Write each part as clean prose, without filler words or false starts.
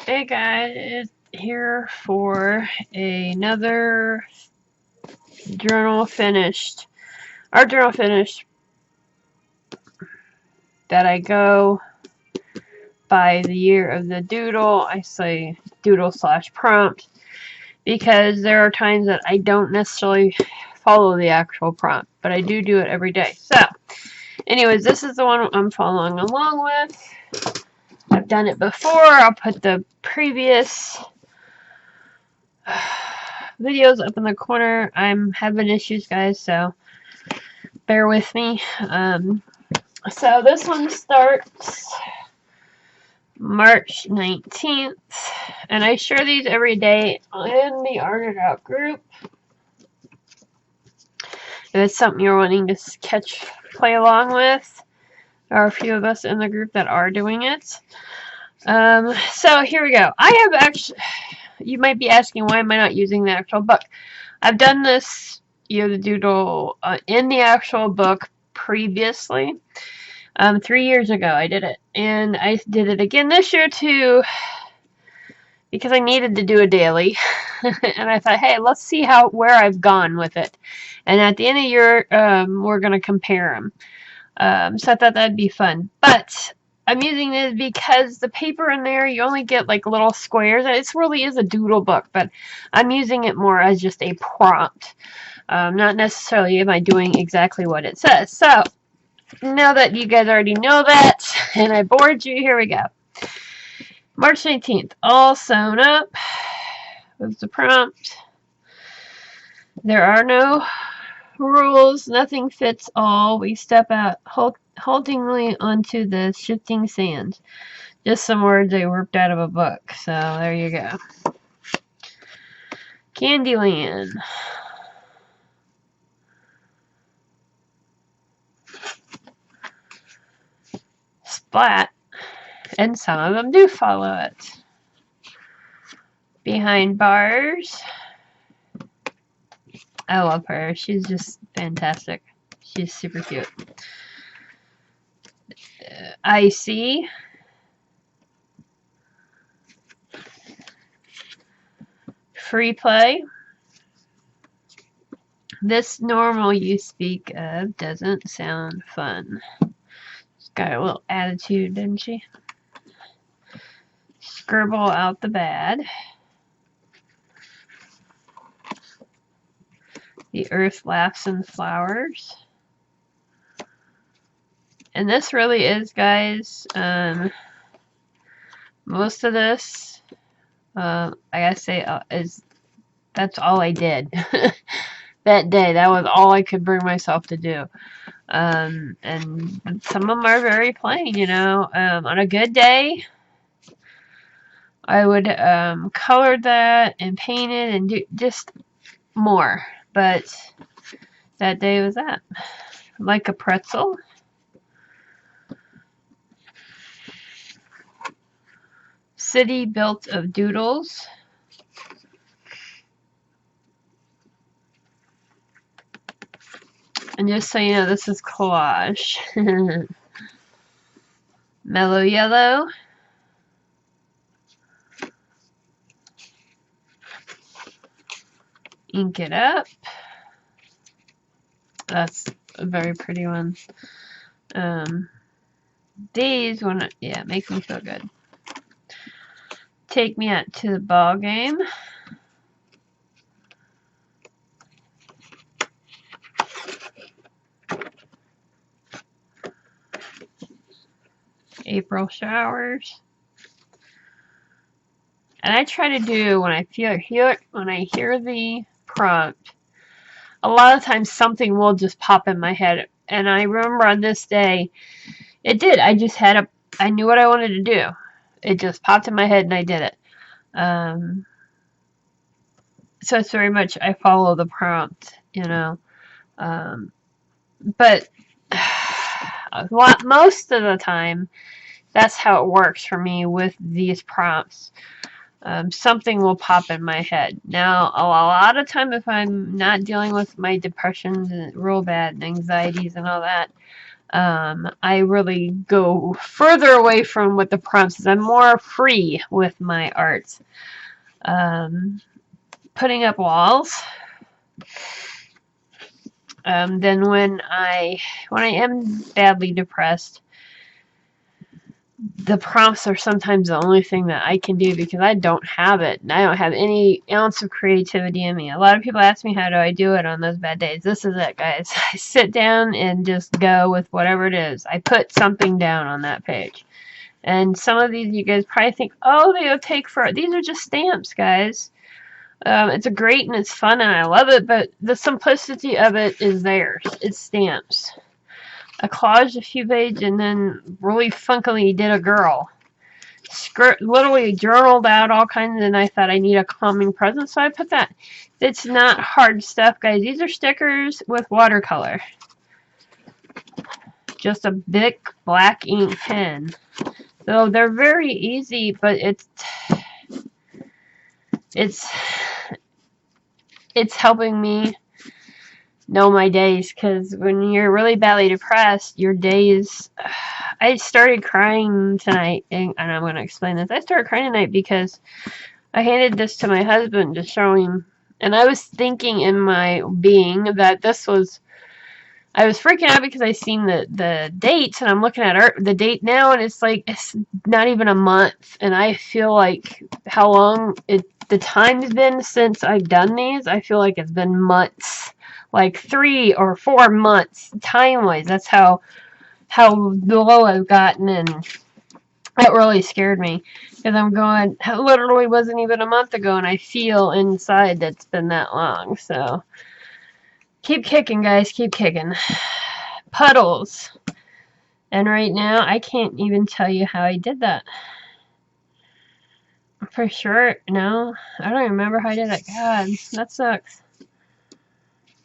Hey guys, it's here for another journal finished. Our journal finished that I go by the year of the doodle. I say doodle / prompt because there are times that I don't necessarily follow the actual prompt, but I do it every day. So, anyways, this is the one I'm following along with. I've done it before. I'll put the previous videos up in the corner. I'm having issues, guys, so bear with me. So this one starts March 19th, and I share these every day in the Art It Out group. If it's something you're wanting to play along with, there are a few of us in the group that are doing it. So here we go. I have actually, you might be asking, why am I not using the actual book? I've done this, the doodle, in the actual book previously. 3 years ago I did it, and I did it again this year too because I needed to do a daily. And I thought, hey, let's see where I've gone with it, and at the end of the year we're gonna compare them. So I thought that'd be fun, but I'm using this because the paper in there, you only get like little squares. It really is a doodle book, but I'm using it more as just a prompt. Not necessarily am I doing exactly what it says. So now that you guys already know that, and I bored you, here we go. March 19th, all sewn up was the prompt. There are no rules, nothing fits all. We step out haltingly onto the shifting sands. Just some words I ripped out of a book, so there you go. Candyland. Splat, and some of them do follow it. Behind bars. I love her. She's just fantastic. She's super cute. Icy. Free play. This normal you speak of doesn't sound fun. She's got a little attitude, doesn't she? Scribble out the bad. The earth laughs and flowers. And this really is, guys, most of this, I gotta say, that's all I did. That day, that was all I could bring myself to do. And some of them are very plain, on a good day, I would color that and paint it and do just more. But that day was that. Like a pretzel. City built of doodles. And just so you know, this is collage. Mellow yellow. Ink it up. That's a very pretty one. These make me feel good. Take me out to the ball game. April showers. And I try to do, when I hear the prompt, a lot of times something will just pop in my head. And I remember on this day, it did. I knew what I wanted to do. It just popped in my head and I did it. So it's very much, I follow the prompt, but most of the time, that's how it works for me with these prompts. Something will pop in my head. Now, a lot of time, if I'm not dealing with my depressions and real bad and anxieties and all that, I really go further away from what the prompts is. I'm more free with my art. Putting up walls. Then when I am badly depressed, the prompts are sometimes the only thing that I can do because I don't have it. I don't have any ounce of creativity in me. A lot of people ask me how do I do it on those bad days. This is it, guys. I sit down and just go with whatever it is. I put something down on that page. And some of these you guys probably think, oh, they'll take for these are just stamps, guys. It's great and it's fun and I love it, but the simplicity of it is there. It's stamps. I collaged a few pages and then really funkily did a girl. Literally journaled out all kinds, and I thought I need a calming presence, so I put that. It's not hard stuff, guys. These are stickers with watercolor. Just a big black ink pen. So they're very easy, but it's helping me know my days, because when you're really badly depressed, your days... I started crying tonight, and I'm going to explain this. I started crying tonight because I handed this to my husband to show him, and I was thinking in my being that this was... I was freaking out because I seen the dates, and I'm looking at the date now, and it's like, it's not even a month, and I feel like how long the time's been since I've done these. I feel like it's been months, like 3 or 4 months time-wise. That's how low I've gotten, and that really scared me, because I'm going, it literally wasn't even a month ago, and I feel inside that's been that long. So keep kicking, guys, keep kicking. Puddles. And right now, I can't even tell you how I did that. For sure, no, I don't remember how I did that. God, that sucks.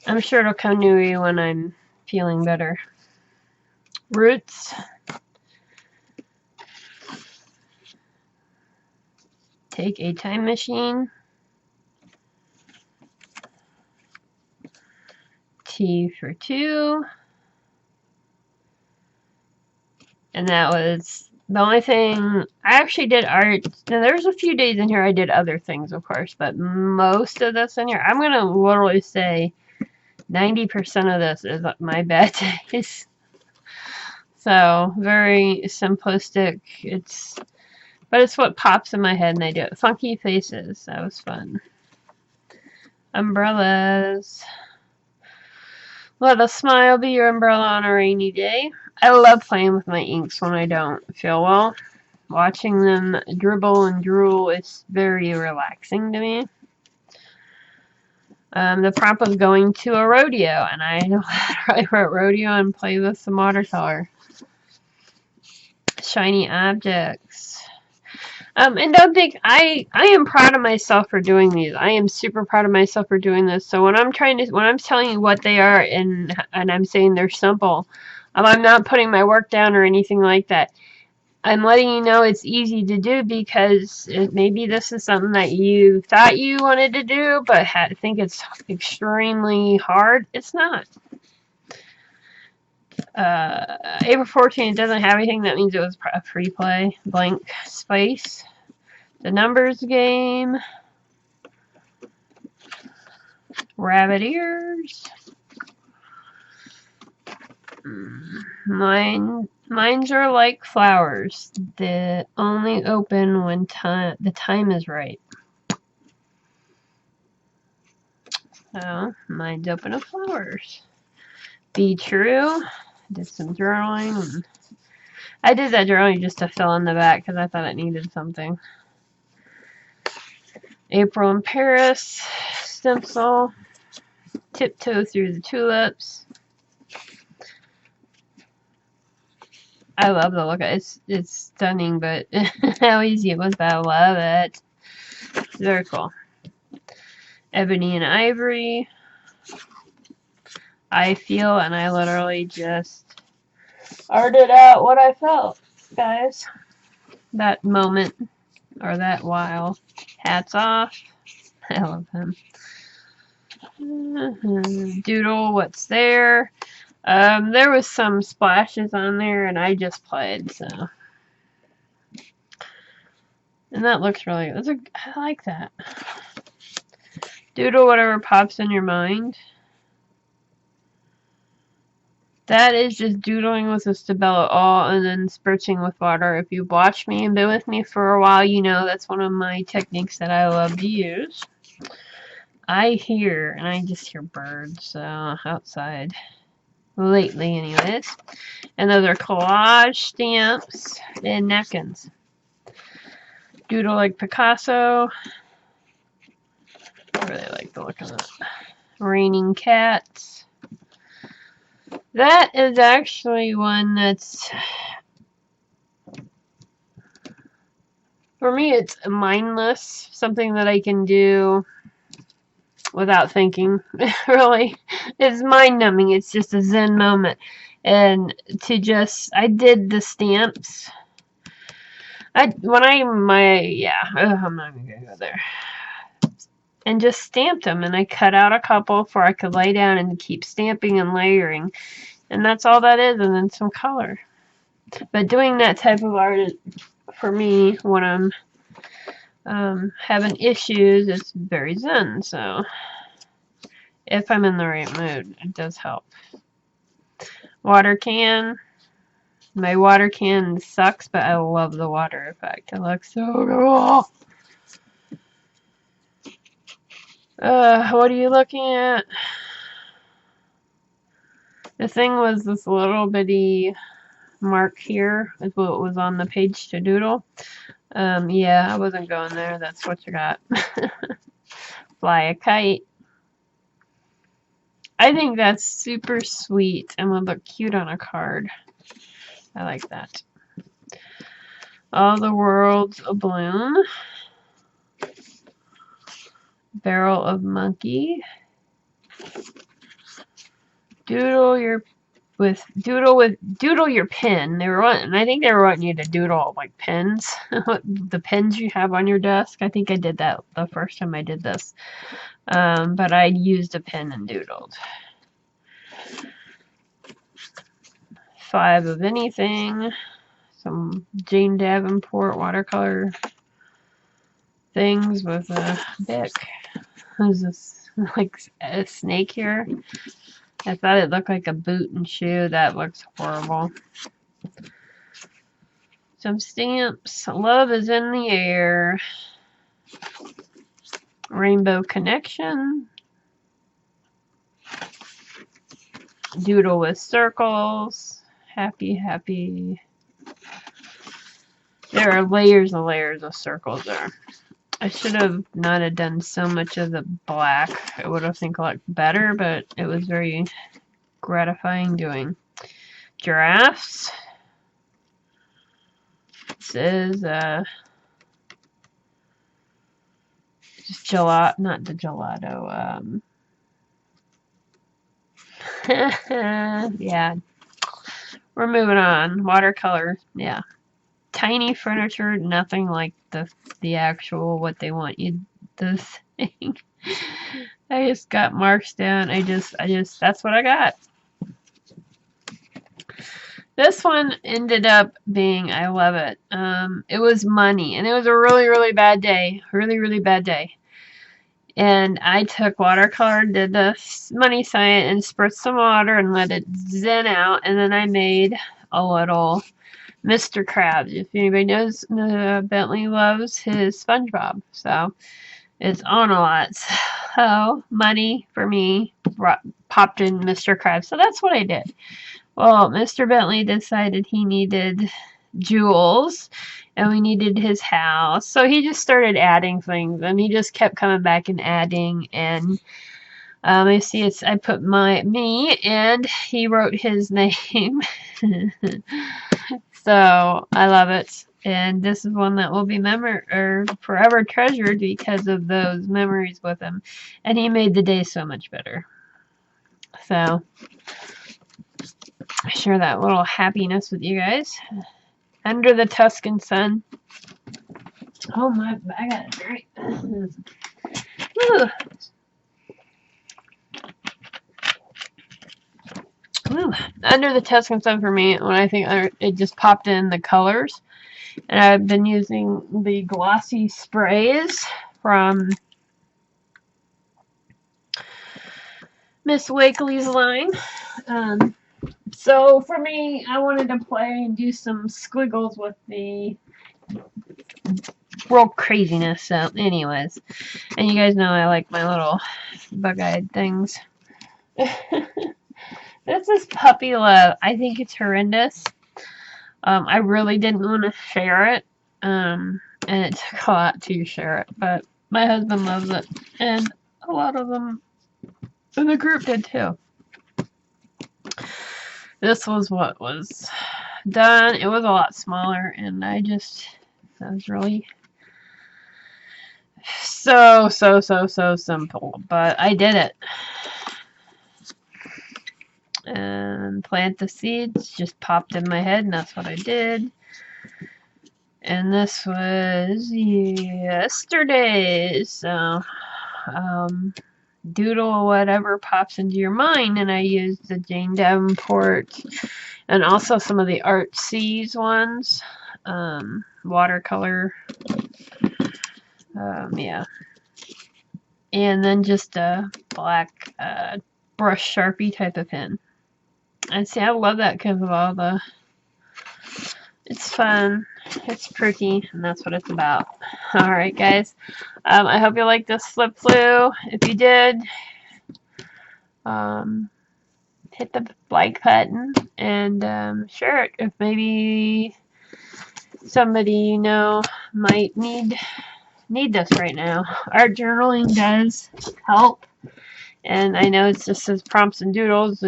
I'm sure it'll come to me when I'm feeling better. Roots. Take a time machine. T for 2. And that was the only thing. I actually did art. Now, there's a few days in here I did other things, of course, but most of this in here, I'm going to literally say 90% of this is my bad days. So, very simplistic. But it's what pops in my head, and I do it. Funky faces. That was fun. Umbrellas. Let a smile be your umbrella on a rainy day. I love playing with my inks when I don't feel well. Watching them dribble and drool is very relaxing to me. The prompt was going to a rodeo, and I wrote rodeo and play with some watercolor. Shiny objects. And don't think, I am proud of myself for doing these. I am super proud of myself for doing this. So when I'm telling you what they are, and I'm saying they're simple, I'm not putting my work down or anything like that. I'm letting you know it's easy to do, because maybe this is something that you thought you wanted to do, but think it's extremely hard. It's not. April 14th doesn't have anything. That means it was a free play. Blank space. The numbers game. Rabbit ears. Mines are like flowers. They only open when the time is right. So, mine's open of flowers. Be true. Did some journaling. I did that journaling just to fill in the back because I thought it needed something. April in Paris. Stencil. Tiptoe through the tulips. I love the look. It's stunning, but how easy it was, but I love it. Very cool. Ebony and ivory. I feel, and I literally just arted out what I felt, guys. That moment, or that while. Hats off. I love him. Doodle, what's there? There was some splashes on there, and I just played, so. And that looks really good. I like that. Doodle whatever pops in your mind. That is just doodling with a stabilo all and then spritching with water. If you've watched me and been with me for a while, you know that's one of my techniques that I love to use. I just hear birds outside. Lately, anyways. And those are collage stamps and napkins. Doodle like Picasso. I really like the look of that. Raining cats. That is actually one that's, for me, it's mindless. Something that I can do without thinking, really. It's mind-numbing. It's just a zen moment. And I did the stamps. I'm not even gonna go there. And just stamped them, and I cut out a couple for I could lay down and keep stamping and layering. And that's all that is, and then some color. But doing that type of art, for me, when I'm having issues, it's very zen, so if I'm in the right mood, it does help. Water can. My water can sucks, but I love the water effect. It looks so cool. What are you looking at? The thing was this little bitty mark here is what was on the page to doodle. Yeah, I wasn't going there. That's what you got. Fly a kite. I think that's super sweet and would look cute on a card. I like that. All the World's a Balloon. Barrel of Monkey. Doodle your pen. I think they were wanting you to doodle like pens. The pens you have on your desk. I think I did that the first time I did this. But I used a pen and doodled. 5 of anything. Some Jane Davenport watercolor things with a Bic. There's this like a snake here. I thought it looked like a boot and shoe. That looks horrible. Some stamps. Love is in the air. Rainbow Connection. Doodle with circles. Happy, happy. There are layers and layers of circles there. I should have not have done so much of the black. It would have think looked better, but it was very gratifying doing. Giraffes. This is just gelato, not the gelato. Yeah. We're moving on. Watercolor. Yeah. Tiny furniture, nothing like the actual what they want you to think. I just got marks down. That's what I got. This one ended up being, I love it. It was money, and it was a really, really bad day. Really, really bad day. And I took watercolor, did the money sign, and spritzed some water and let it zen out. And then I made a little Mr. Krabs. If anybody knows, Bentley loves his SpongeBob. So it's on a lot. So money for me popped in Mr. Krabs. So that's what I did. Well, Mr. Bentley decided he needed jewels and we needed his house. So he just started adding things and he just kept coming back and adding. And you see, I put me and he wrote his name. So I love it. And this is one that will be forever treasured because of those memories with him. And he made the day so much better. So I share that little happiness with you guys. Under the Tuscan Sun. Oh my, I got a drink. Ooh, under the test comes up for me when I think it just popped in the colors. And I've been using the glossy sprays from Miss Wakely's line. So for me, I wanted to play and do some squiggles with the world craziness. So anyways, and you guys know I like my little bug-eyed things. This is Puppy Love. I think it's horrendous. I really didn't want to share it. And it took a lot to share it, but my husband loves it, and a lot of them in the group did too. This was what was done. It was a lot smaller, and I was really so simple, but I did it. And plant the seeds just popped in my head, and that's what I did. And this was yesterday, so doodle whatever pops into your mind, and I used the Jane Davenport and also some of the Artsy ones, watercolor, yeah, and then just a black brush Sharpie type of pen. And see, I love that because of all the, it's fun, it's pretty, and that's what it's about. Alright guys, I hope you liked this flip flu. If you did, hit the like button and share it if maybe somebody you know might need this right now. Art journaling does help, and I know it's just as prompts and doodles,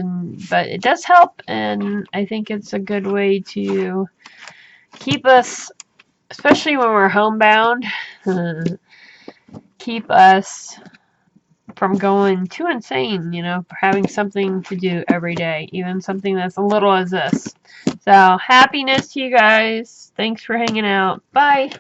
but it does help, and I think it's a good way to keep us, especially when we're homebound, keep us from going too insane, you know, having something to do every day, even something that's a little as this. So, happiness to you guys. Thanks for hanging out. Bye.